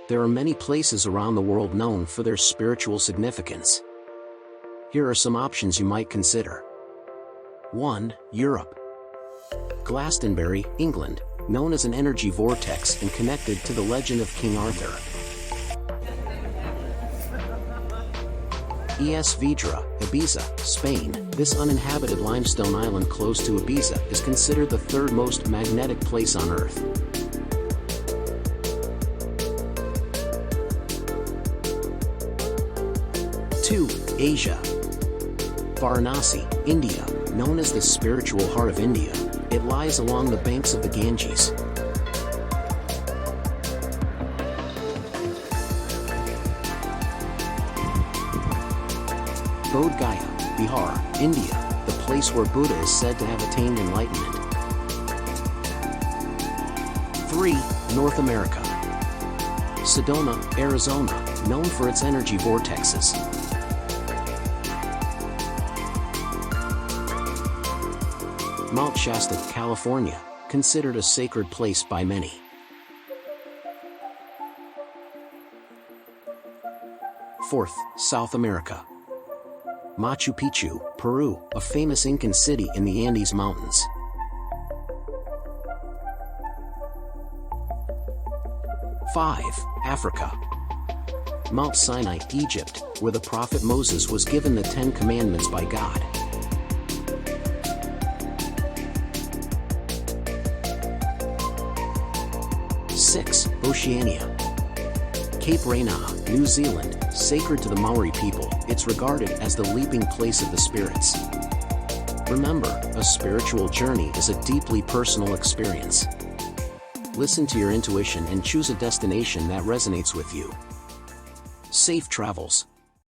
There are many places around the world known for their spiritual significance. Here are some options you might consider. 1. Europe. Glastonbury, England, known as an energy vortex and connected to the legend of King Arthur. Es Vedra, Ibiza, Spain. This uninhabited limestone island close to Ibiza is considered the third most magnetic place on Earth. Two, Asia. Varanasi, India, known as the spiritual heart of India. It lies along the banks of the Ganges. Bodh Gaya, Bihar, India, the place where Buddha is said to have attained enlightenment. 3. North America. Sedona, Arizona, known for its energy vortexes. Mount Shasta, California, considered a sacred place by many. 4. South America. Machu Picchu, Peru, a famous Incan city in the Andes Mountains. 5. Africa. Mount Sinai, Egypt, where the prophet Moses was given the 10 Commandments by God. 6. Oceania. Cape Reinaa, New Zealand, sacred to the Maori people, it's regarded as the leaping place of the spirits. Remember, a spiritual journey is a deeply personal experience. Listen to your intuition and choose a destination that resonates with you. Safe travels.